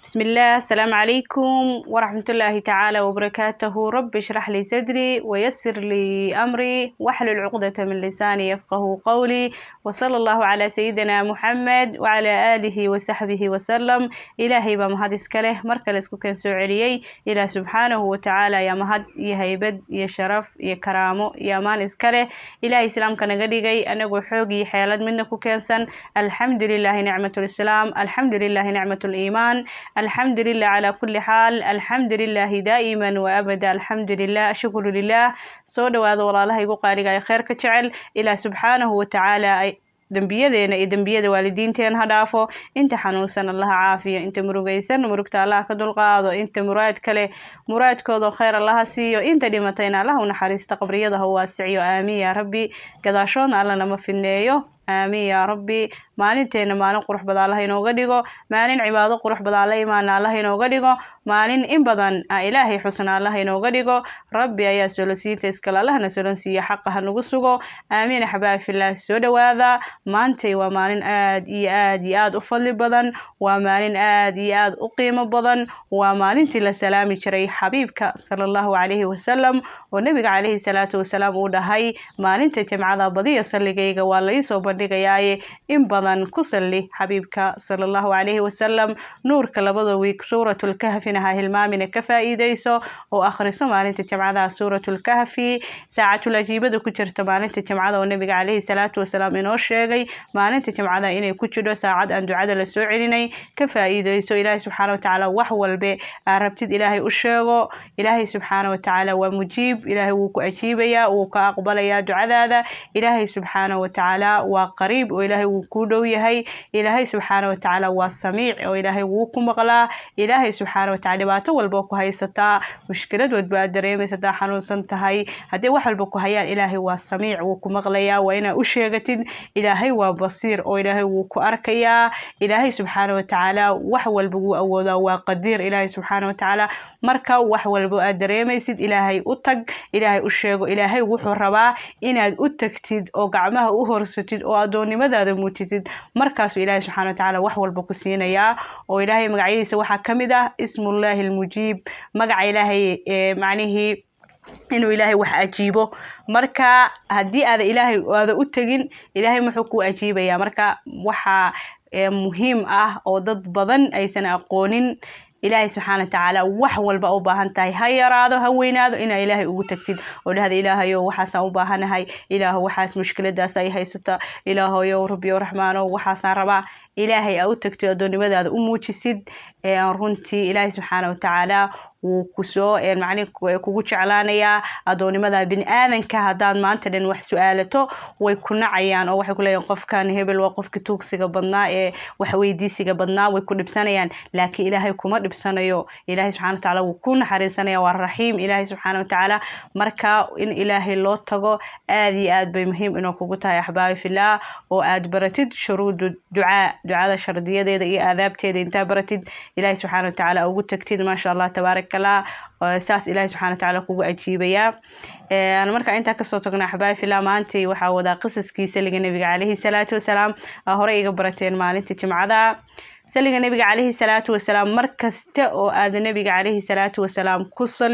بسم الله. السلام عليكم ورحمة الله تعالى وبركاته. رب اشرح لي صدري ويسر لي أمري واحلل عقدة من لساني يفقه قولي، وصلى الله على سيدنا محمد وعلى آله وصحبه وسلم. إلهي بمهد إسكاله مركل إسكو كان سوعريي إلى سبحانه وتعالى يا مهد يا هيبد يا شرف يا كرامو يا مان إسكاله. إلهي إسلام كان قديقي أنا حوقي حيالد منكو كانسن. الحمد لله نعمة الإسلام، الحمد لله نعمة الإيمان، الحمد لله على كل حال، الحمد لله دائما وأبدا، الحمد لله شكر لله. سو دواada walaalaha igu qaaliga ay khayrka jecel ilaa subxaanahu watacaala ay dembiyadeenna iyo dembiyada waalidiinteena ha dhaafo. Inta xanuunsan allaha caafiyo, inta murugaysan murugta allah ka dulqaado, inta muraad kale muraadkooda khayr allaha siiyo, inta dhimatayna allah u naxariista qabriyada ha waasiciyo. Aamiin yaa rabbi. Gadaashoodna alla nama fidneeyo. آمين يا ربي. مالين مالين قرح بدل الله ينوغديغو، مالين عبادة قرح بدل الله إيمان الله ينوغديغو، مالين إن بدن إلهي حسن الله ينوغديغو. ربي يا سلسي تسكال الله نسلسي حقها نقصغو. آمين حبايب في الله. سود وهذا مانتي ومالين آد أفضل بدن، ومالين آد أقيم بدن، ومالين تلا سلامي شري حبيبك صلى الله عليه وسلم والنبي عليه الصلاة والسلام. ودهي مالين تجمع بضية صلي والله يصوب dhigayaaye in badan ku salli xabiibka sallallahu alayhi wasallam. nuurka labada week suuratul kahfina ha hilmaamina ka faa'iideyso oo akhriso maalinta jimcada suuratul kahfi. saacatul ajiibada ku jirta maalinta jimcada oo nabiga alayhi salaatu wasalaam inoo sheegay maalinta jimcada inay ku jiro saacad aan ducada la soo celinay. ka faa'iideyso. ilaahay subxaanahu wa ta'ala wax walba rabtid ilaahay u sheego. ilaahay subxaanahu wa ta'ala waa mujiib. ilaahay wuu ku ajiibayaa, wuu ka aqbalayaa ducadaada. ilaahay subxaanahu wa ta'ala waa قريب وإلهي وكودو يهي. إلهي سبحانه وتعالى والسميع وإلهي وكمغلا. إلهي سبحانه وتعالى باتو والبوكو هاي ستا مشكلة ودبادرين ستا حنون سنتهاي هدي وحل بوكو هايان. إلهي والسميع وكمغليا وإنا أشيغتين. إلهي وبصير وإلهي وكو أركيا. إلهي سبحانه وتعالى وحول بقو أولا وقدير. إلهي سبحانه وتعالى مركا وحول بقادرين سيد إلهي أتق. إلهي أشيغو. إلهي وحو ربا إناد أتكتد أو قعمها أهرستد أو adoonnimadaada muujitid. markaasuu ilaahay subxaanahu wa ta'aala wax walba ku siinayaa. oo ilaahay magaciisa waxaa ka mid ah ismullaahi almujiib. magaca ilaahay macnihii inuu ilaahay wax ajiibo. marka haddii ilaahay aada u tagin ilaahay muxuu ku ajiibayaa. marka waxaa muhiim ah oo dad badan aysan aqoonin إلهي سبحانه وتعالى وحول بأوباهن تاي هاي رادو هوينادو إن إلهي وتكتيد ولهذا إلهي وحاس أوباهن هاي إله وحاس مشكلة داسي هاي ستا إله يو ربي ورحمن وحاس ربا إلهي أو تكتيد دوني ماذا أموتي سيد رنتي إلهي سبحانه وتعالى وكسو يعني كوجو علانيا adoonimada bin aadanka hadaan maanta dhan wax su'aalato way ku nacayaan oo waxay ku leeyeen qofkan hebel waa qofka tuugsiga badnaa ee wax weydiisiga badnaa way ku dhibsanayaan. laakiin ilaahay kuma dhibsanayo. ilaahay subxaanahu wa ta'aala wuu ku naxariisanaya. waa raxiim ilaahay subxaanahu wa ta'aala. marka in ilaahay loo tago aad iyo aad bay muhiim inuu kugu tahay axbaabi fillah. oo aad baratid shuruud ducada shardiyadeeda iyo aadaabteeda inta baratid ilaahay subxaanahu wa ta'aala ugu tagtid ma sha Allah tabaarak الله ساس إلهي سبحانه وتعالى كوجو أجيبيا. أنا مركا أنت كسرت قناع حبايب في الله ما أنتي وحاودا قصص كيس اللي النبي عليه الصلاة والسلام هراء قبرتين ما أنتي تجمع سلق النبي عليه الصلاة والسلام مركز تأو آد النبي عليه الصلاة والسلام كسر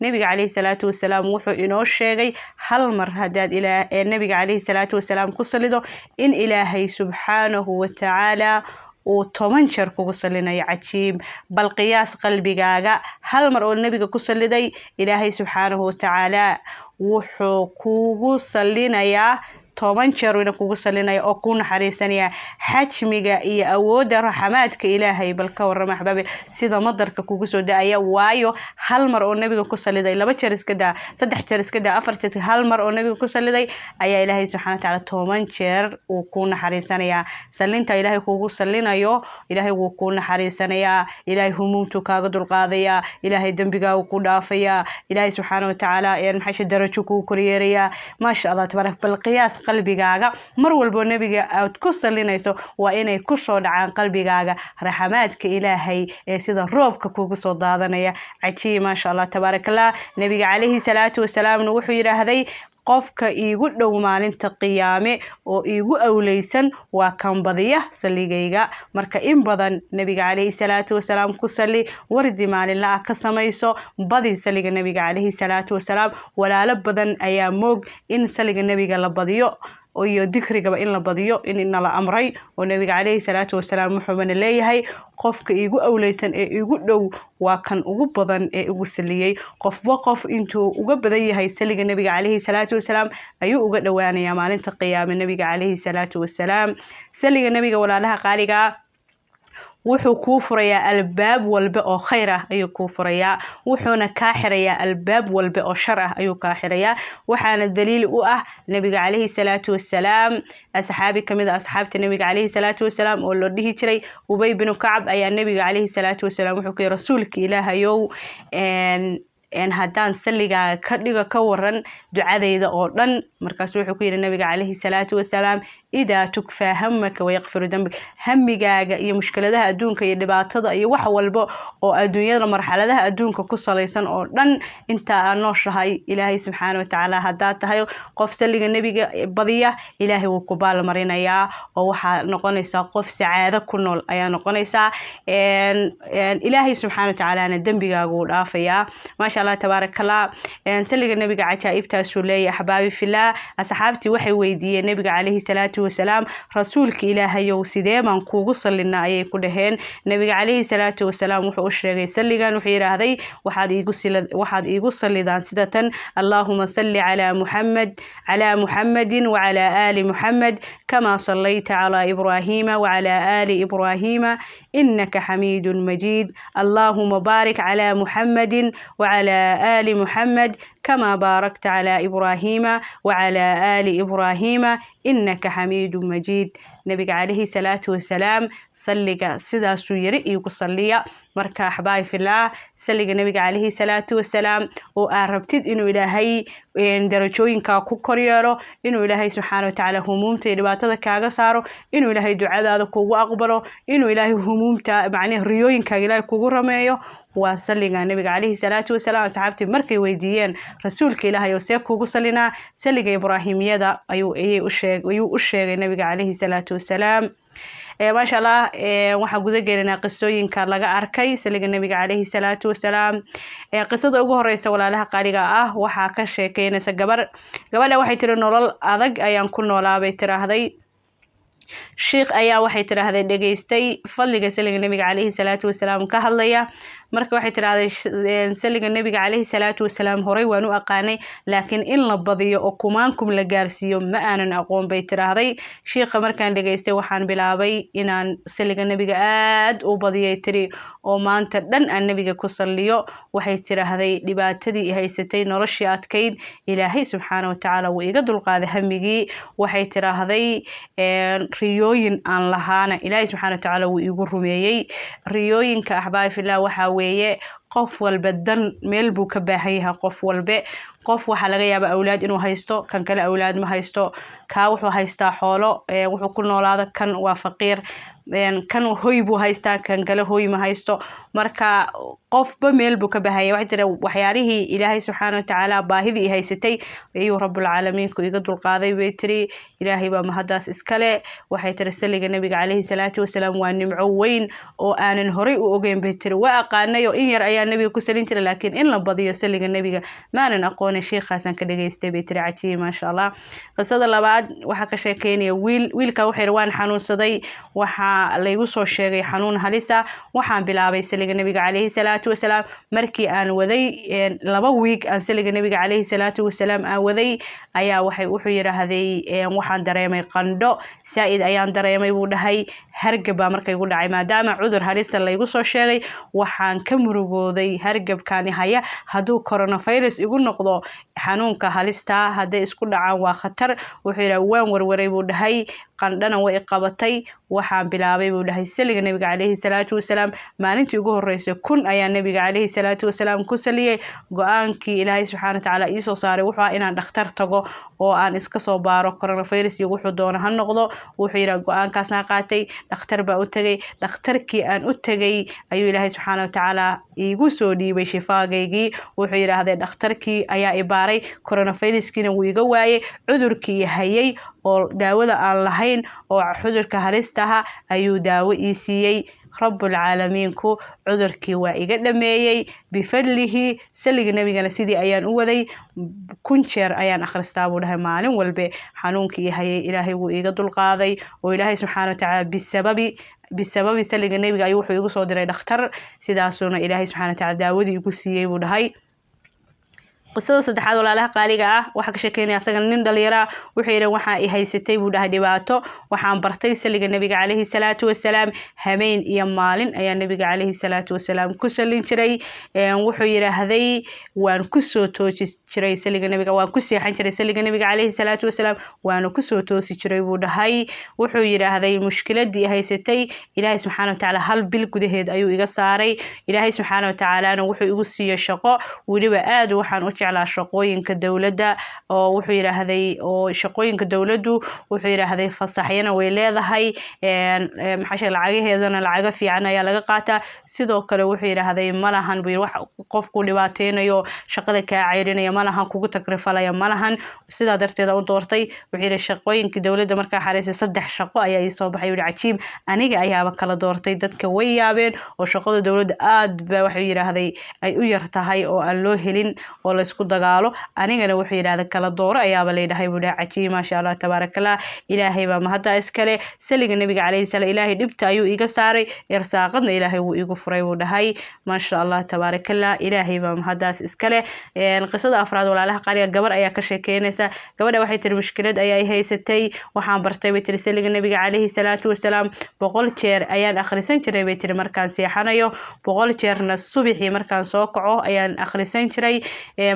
النبي عليه الصلاة والسلام وحو إنوش شيء هل مر هداد إلى النبي عليه الصلاة والسلام كسر إن إلهي سبحانه وتعالى وطمان شركو كسلنا يعجيب بل قياس قلبي جاجا هل مرء النبي كسلدي إلهي سبحانه وتعالى وحكو كسلنا يا toban jeer ina kugu salinaya oo ku naxariisanaya xajmiga iyo awoodda raxmaadka ilaahay. bal ka warrama xabaabi sida madarka kugu soo daaya waayo hal mar oo nabiga ku saliday laba jeer iska daa saddex jeer iska daa afar jeer hal mar oo nabiga ku saliday ayaa ilaahay subxaanahu wa ta'aala toban jeer uu ku naxariisanaya. salinta ilaahay kugu salinayo ilaahay wuu ku naxariisanaya. ilaahay humuumtu kaaga dulqaadaya. ilaahay dambigaaga ku dhaafaya. ilaahay subxaanahu wa ta'aala maxay darajo ku koriyeeraya. ma sha Allah tabaarak. bal qiyaas qalbigaaga mar walba nabiga aad ku salinayso waa inay ku soo dhacaan qalbigaaga raxmaadka ilaahay ee sida roobka kugu soo daadanaya. cajiib ma sha Allah tabarakallah. nabiga calayhi salaatu wasalaam wuxuu yiraahday qofka iigu dhow maalinta qiyaame oo iigu awleysan waa kan badiya saligayga. marka in badan nabiga calayhi salaatu wasalaam ku sali, wardi maalinla ah ka samayso, badi saliga nabiga calayhi salaatu wasalaam. walaalo badan ayaa moog in saliga nabiga la badiyo iyo dikrigaba in la badiyo in nala amray, oo nabiga calayhi salaatu wasalaam wuxuuna leeyahay qofka iigu awleysan ee iigu dhow waa kan ugu badan ee ugu saliyay. qofba qof intuu uga badan yahay saliga nabiga calayhi salaatu wasalaam ayuu uga dhowaanayaa maalinta qiyaame nabiga calayhi salaatu wasalaam. saliga nabiga walaalaha qaaliga wuxuu kuu furayaa albaab walba oo khayr ah ayuu kuu furayaa, wuxuuna kaa xirayaa albaab walba oo shar ah ayuu kaa xirayaa. waxaana daliil u ah nabiga calayhi salaatu wasalaam asxaabi kamid ah asxaabta nabiga calayhi salaatu wasalaam oo loo dhihi jiray Ubay bin Kacab ayaa nabiga calayhi salaatu wasalaam wuxuu ku yiri rasuulka Ilaahayow haddaan saliga ka dhigo ka waran ducadeyda oo dhan. markaas wuxuu ku yiri nabiga calayhi salaatu wasalaam idaa tukfaa hamaka wayaqfiru dambik, hamigaaga iyo mushkiladaha adduunka iyo dhibaatada iyo wax walba oo adduunyada marxaladaha adduunka ku salaysan oo dhan inta aan nooshahay ilaahay subxaana wa tacaala haddaad tahay qof saliga nabiga badiya ilaahay wuu ku baal marinayaa oo waxaa noqonaysaa qof sacaado ku nool ayaa noqonaysaa. ilaahay subxaana wa tacaalaana dembigaaga wuu dhaafayaa. maasha allah tabaarakallah. saliga nabiga cajaa'ibtaasuu leeyahay axbaabi fillah. asxaabtii waxay weydiiyeen nabiga calayhi salaatu wasalaam rasuulka ilaahayow sidee baan kuugu salinaa ayay ku dhaheen. nabiga calayhi salaatu wasalaam wuxuu u sheegay saligan, wuxuu yiraahday waxaad iigu salidaan sida tan: allahuma salli calaa muxammadin wacalaa aali muxammed kama sallayta calaa ibraahiima wacalaa aali ibraahiima innaka xamiidun majiid. allahuma baarik calaa muxammadin wacalaa aali muxammed كما باركت على إبراهيم وعلى آل إبراهيم إنك حميد مجيد. نبي عليه الصلاة والسلام صلّى سدا سويري يقصليا مركا أحبائي في الله. صلّى النبي عليه الصلاة والسلام وأربتد إنه إلهي درجوين كاكو كوريارو، إنه إلهي سبحانه وتعالى همومته دباتة كاغا سارو، إنه إلهي دعاء هذا كوغو أقبلو، إنه إلهي همومته معناه ريوين كاغلاي كوغو رميو. وصلّى النبي عليه الصلاة والسلام أصحابتي مركي ويديين رسولك إلهي وسيكوغو صلّينا صلّى إبراهيم يدا أيو أشيغ النبي عليه الصلاة والسلام. ما شاء الله waxaa guda gelinaa qisooyinka laga arkay saliga nabiga calayhi salaatu wasalaam. qisada ugu horeysa walaalaha qaaliga ah waxaa ka sheekeynaysa gabadha waxay tiri nolol adag ayaan ku noolaabay tiraahday. sheekh ayaa waxay tiraahday dhageystay fadliga saliga nabiga calayhi salaatu wasalaam ka hadlaya. marka waxay tiraahday saliga nabiga calayhi salaatu wasalaam horay waan u aqaanay, laakiin in la badiyo oo kumaankum la gaarsiiyo ma aanan aqoon bay tiraahday. sheekha markaan dhageystay waxaan bilaabay inaan saliga nabiga aad u badiyay tiri oo maanta dhan aan nabiga ku salliyo. waxay tiraahday dhibaatadii i haysatay noloshii adkayd ilaahay subxaana wa tacaala wuu iga dulqaaday hamigii. waxay tiraahday riyooyin aan lahaana ilaahay subxaana wa tacaala wuu igu rumeeyey. riyooyinka axbaabi fillah waxaa weeye qof walba dan meel buu ka baahan yahay. qof waxaa laga yaabaa awlaad inuu haysto, kan kale awlaad ma haysto, kaa wuxuu haystaa xoolo wuxuu ku noolaada, kan waa faqiir, kan hoy buu haystaa, kan kale hoy ma haysto. marka qofba meel buu ka baahaya. waxay tiri waxyaalihii ilaahay subxaana wa tacaala baahidii i haysatay ayuu rabbulcaalamiinku iga dulqaaday bay tiri. ilaahay baa mahadaas iskale. waxay tiri saliga nabiga calayhi salaatu wasalaam waa nimco weyn oo aanan horay u ogeyn bay tiri. waa aqaanay oo in yar ayaa nabiga ku salin jiray, laakiin in la badiyo saliga nabiga maanan aqoonay. sheekhaasaan ka dhageystay bay tiri. cajiib maasha allah. qisada labaad waxaa ka sheekeynaya wiilka wuxuu yiri waan xanuunsaday, waxaa laygu soo sheegay xanuun halisa. waxaan bilaabay saliga nabiga calayhi salaatu wasalaam. markii aan waday 2 wiig aan saliga nabiga calayhi salaatu wasalaam aan waday ayaa wuxuu yiraahday waxaan dareemay qandho saa'id ayaan dareemay buu dhahay. hargab baa markay igu dhacay maadaama cudur halisa laygu soo sheegay. waxaan ka murugooday hargabkaani haya hadduu coronavirus igu noqdo xanuunka halista hadday isku dhacaan waa khatar. wuxuu yiraahday waan warwaray buu dhahay, qandhana way qabatay. waxaan bilaabay buu dhahay saliga nabiga calayhi salaatu wasalaam maalintii ugu horeysay 1000 ayaa nabiga calayhi salaatu wasalaam ku saliyay go'aankii ilaahay subxaanahu wa ta'aala ii soo saaray wuxuu inaan dhakhtar tago oo aan iska soo baaro coronavirus iyo wuxuu doona ha noqdo wuxuu yiraahdaa go'aankaasna qaatay dhakhtar baa u tagay dhakhtarkii aan u tagay ayuu ilaahay subxaanahu wa ta'aala iigu soo dhiibay shifaagaygii wuxuu yiraahday dhakhtarkii ayaa ibaaray coronaviruskiina wuu iga waayay cudurkii hayay oo daawada aan lahayn oo cudurka halistaha ayuu daawo ii siiyay رب العالمين كو عذركي وإيجا دميي بفضله سلق نبينا سيدي أيان أودي كنشر أيان أخرستابو لها مالين والبي حنونكي هي إلهي وإيجا دول قاضي وإلهي سبحانه وتعالى بسبب سلق النبي أيوحو يقو صدري دختر سيداسونا إلهي سبحانه وتعالى داود يقو سيي ودهي قصة صدحات ولا لها قالقة وحق شكيني أصلاً نندل يرى وحيرا وحا إهيستي بودها دباتو وحا برتي سلق النبي عليه الصلاة والسلام همين إيامالين أي النبي عليه الصلاة والسلام كسلين شري وحيرا هذي وان كسو توشي شري سلق النبي وان كسي حان شري سلق النبي عليه الصلاة والسلام وان كسو توشي شري بودهاي وحيرا هذي مشكلة دي إهيستي إلهي سبحانه وتعالى هل بالكدهيد أيو إيقصاري إلهي سبحانه وتعالى وحو إيقصي الشقاء ولبا آد وحان على shaqooyinka dawladda oo wuxuu yiraahday oo shaqooyinka dawladdu wuxuu yiraahday fasaxyana way leedahay maxaa lacagaheedana lacaga fiican ayaa laga qaataa sidoo kale wuxuu yiraahday malahan buu wax qofku dhibaateynayo shaqada ka cayrinaya malahan kugu takrifalaya malahan sida darteed u doortay wuxuu yiraahday shaqooyinka dawladda marka xareysay 3 shaqo ayaa soo baxay wili cajiib aniga ayaaba kala doortay dadka way yaabeen oo shaqada dawladda aad ba wuxuu yiraahday ay u yartahay oo aan loo helin oo la isku dagaalo anigana wuxuu yiraahdaa kala dooro ayaaba leedahay buu dhahay cajiib ma sha Allah tabarakallah ilaahay baa mahad iskale saliga nabiga calayhi salaam ilaahay dhibta ayuu iga saaray irsaaqadna ilaahay wuu igu furay buu dhahay ma sha Allah tabarakallah ilaahay baa mahadaas iskale qisada afraad walaalaha qaaliga gabar ayaa ka sheekeynaysa gabadha waxay tiri mushkilad ayay haysatay waxaan bartay bay tiri saliga nabiga calayhi salaatu wasalaam 100 jeer ayaan akhrisan jiray bay tiri markaan seexanayo 100 jeerna subaxii markaan soo kaco ayaan akhrisan jiray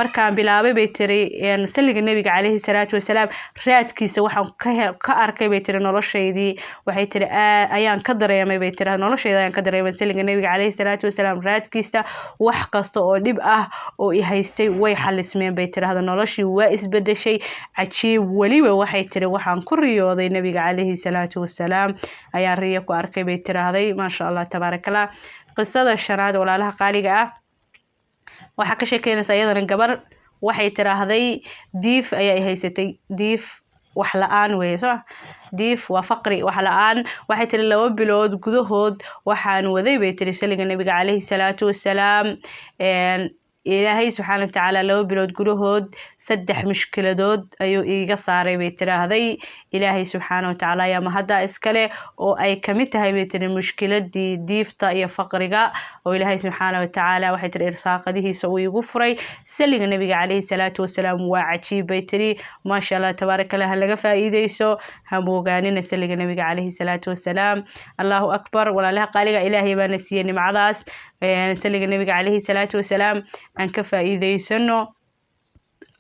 markaan bilaabay bay tiri saliga nabiga calayhi salaatu wasalaam raadkiisa waxaan ka arkay bay tiri noloshaydii waxay tiri ayaan ka dareemay bay tiri noloshayda ayaan ka dareemay saliga nabiga calayhi salaatu wasalaam raadkiisa wax kasta oo dhib ah oo i haystay way xalismeen bay tiri noloshii waa isbedeshay cajiib waliba waxay tiri waxaan ku riyooday nabiga calayhi salaatu wasalaam ayaan riyo ku arkay bay tiraahday ma sha Allah tabarakallah qisada shanaad walaalaha qaaliga ah waxa ka sheekeynaysa iyadana gabar waxay tiraahday diif ayay haysatay diif wax la'aan weeyo diif waa faqri wax la'aan waxay tiri 2 bilood gudahood waxaan waday bay tiri saliga nabiga calayhi salaatu wasalaam ilaahay subxaanahu wa ta'aala 2 bilood gudahood 3 mushkiladood ayuu iiga saaray bay tiraahday ilaahay subxaanahu wa ta'aala ayaa mahada iskale oo ay kamid tahay bay tiri mushkiladii diifta iyo faqriga oo ilaahay subxaanahu wa ta'aala waxay tiri irsaaqadihiisa uu igu furay saliga nabiga calayhi salaatu wasalaam waa cajiib bay tiri ma sha Allah tabarakallah laga faa'iideyso hamoogaanina saliga nabiga calayhi salaatu wasalaam Allahu akbar walaalaha qaaliga ilaahay baa nasiiyay nimcadaas saliga nabiga calayhi salaatu wasalaam aan ka faa'iideysano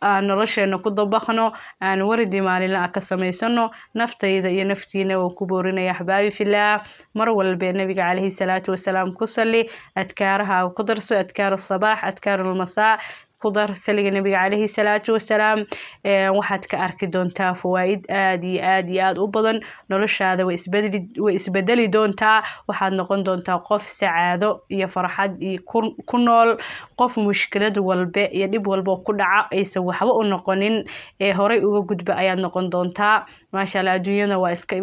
aan nolosheena ku dabaqno aan waridi maalinla ka samaysano naftayda iyo naftiina oo ku boorinaya ahbaabi fillah mar walba nabiga calayhi salaatu wasalaam ku salli adkaaraha ku darso adkaar sabaax adkaar masaa kudar saliga nabiga calayhi salaatu wasalaam waxaad ka arki doontaa fawaa'id aad iyo aad u badan noloshaada way isbedeli doontaa waxaad noqon doontaa qof sacaado iyo farxad ku nool qof mushkilad walba iyo dhib walba ku dhaca aysan waxba u noqonin ee horay uga gudba ayaad noqon doontaa ma sha Allah adduunyada waa iska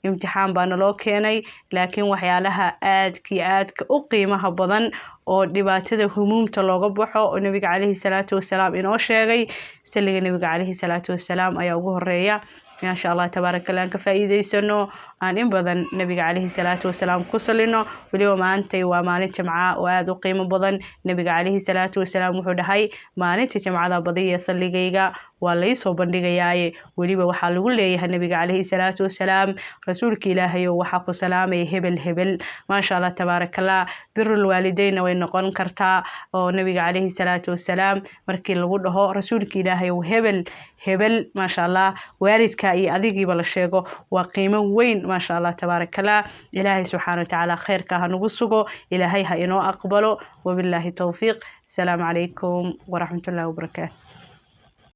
imtixaan baa naloo keenay laakiin waxyaalaha aadka u qiimaha badan oo dhibaatada humuumta looga baxo oo nabiga calayhi salaatu wasalaam inoo sheegay saliga nabiga calayhi salaatu wasalaam ayaa ugu horeeya ما شاء الله تبارك الله كفى إيديسنو أن إبضن نبي عليه الصلاة والسلام كسلنا واليوم أنتي وما نتجمع وهذا قيمة بضن نبي عليه الصلاة والسلام وحده ما نتجمع هذا بضية صلي جيجا ولا يصوب بندقياي وليبا وحال وليه النبي عليه الصلاة والسلام رسولك إلهي وحق سلامي هبل ما شاء الله تبارك الله بر الوالدين وإن قن كرتا ونبي عليه الصلاة والسلام مركي الغده رسولك إلهي وهبل ما شاء الله والدك أي أذيقي بلا شيء وقيمة وين ما شاء الله تبارك الله إلهي سبحانه وتعالى خير كها نقصه إلهي إنه أقبله وبالله توفيق. السلام عليكم ورحمة الله وبركاته.